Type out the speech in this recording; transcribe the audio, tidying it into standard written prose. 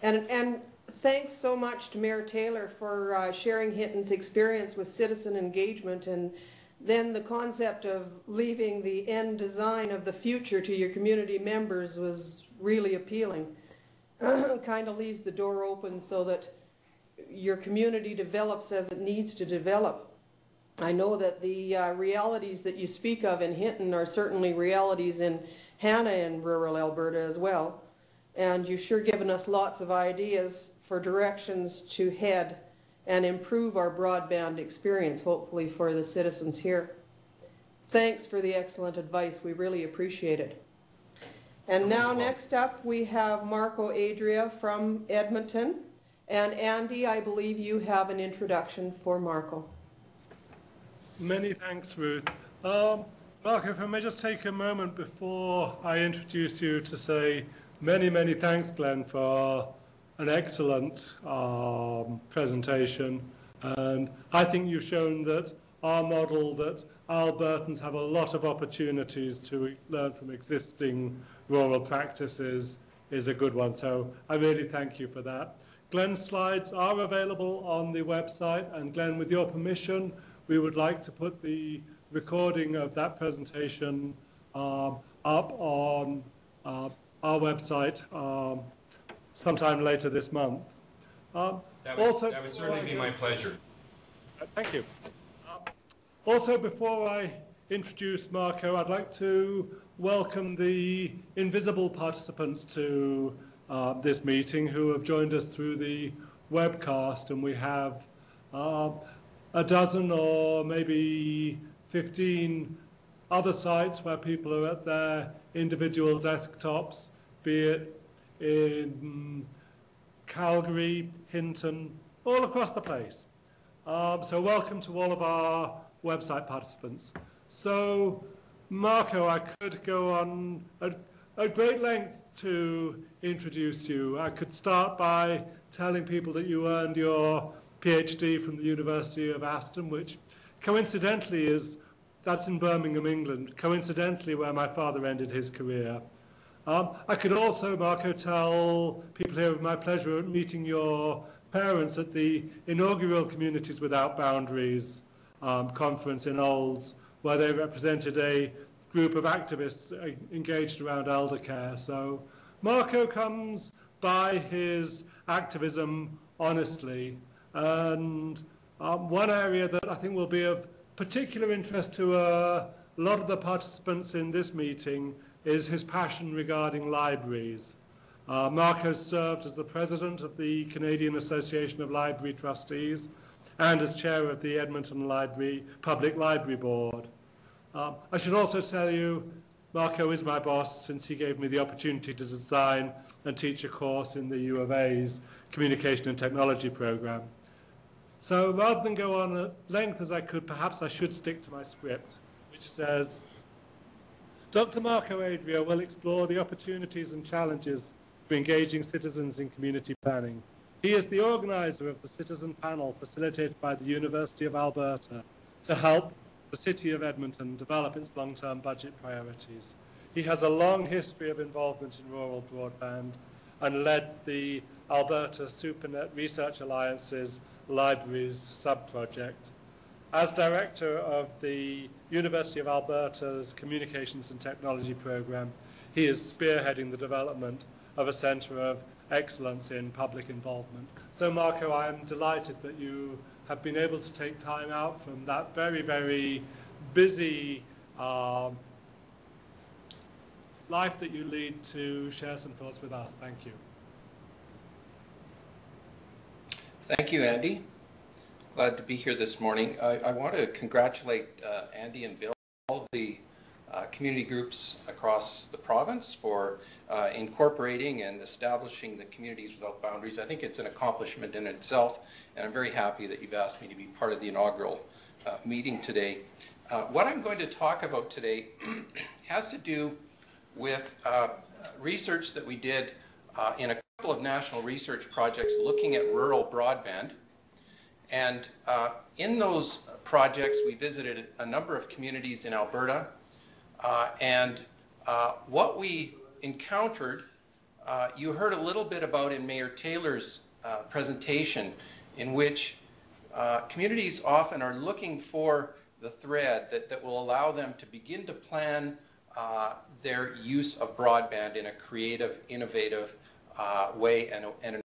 And thanks so much to Mayor Taylor for sharing Hinton's experience with citizen engagement, and then the concept of leaving the end design of the future to your community members was really appealing. Kind of leaves the door open so that your community develops as it needs to develop. I know that the realities that you speak of in Hinton are certainly realities in Hannah in rural Alberta as well. And you've sure given us lots of ideas for directions to head and improve our broadband experience, hopefully for the citizens here. Thanks for the excellent advice. We really appreciate it. And now next up we have Marco Adria from Edmonton. And Andy, I believe you have an introduction for Marco. Many thanks, Ruth. Marco, if I may just take a moment before I introduce you to say many, many thanks, Glenn, for an excellent presentation. And I think you've shown that our model, that Albertans have a lot of opportunities to learn from existing rural practices, is a good one. So I really thank you for that. Glenn's slides are available on the website, and Glenn, with your permission, we would like to put the recording of that presentation up on our website sometime later this month. That would certainly be my pleasure. Thank you. Also, before I introduce Marco, I'd like to welcome the invisible participants to this meeting who have joined us through the webcast, and we have a dozen or maybe 15 other sites where people are at their individual desktops, be it in Calgary, Hinton, all across the place. So welcome to all of our website participants. So Marco, I could go on at great length to introduce you. I could start by telling people that you earned your PhD from the University of Aston, which coincidentally that's in Birmingham, England, coincidentally where my father ended his career. I could also, Marco, tell people here of my pleasure at meeting your parents at the inaugural Communities Without Boundaries conference in Olds, where they represented a group of activists engaged around elder care. So Marco comes by his activism honestly. And one area that I think will be of particular interest to a lot of the participants in this meeting is his passion regarding libraries. Marco served as the president of the Canadian Association of Library Trustees and as chair of the Edmonton Public Library Board. I should also tell you, Marco is my boss since he gave me the opportunity to design and teach a course in the U of A's Communication and Technology program. So rather than go on at length as I could, perhaps I should stick to my script, which says, Dr. Marco Adria will explore the opportunities and challenges for engaging citizens in community planning. He is the organizer of the citizen panel facilitated by the University of Alberta to help the City of Edmonton develop its long-term budget priorities. He has a long history of involvement in rural broadband and led the Alberta SuperNet Research Alliance's Libraries sub-project. As director of the University of Alberta's Communications and Technology program, he is spearheading the development of a centre of excellence in public involvement. So Marco, I am delighted that you have been able to take time out from that very, very busy life that you lead to share some thoughts with us. Thank you. Thank you, Andy. Glad to be here this morning. I want to congratulate Andy and Bill, all the community groups across the province for incorporating and establishing the Communities Without Boundaries. I think it's an accomplishment in itself, and I'm very happy that you've asked me to be part of the inaugural meeting today. What I'm going to talk about today has to do with research that we did in a couple of national research projects looking at rural broadband. And in those projects, we visited a number of communities in Alberta. And what we encountered you heard a little bit about in Mayor Taylor's presentation, in which communities often are looking for the thread that will allow them to begin to plan their use of broadband in a creative, innovative way and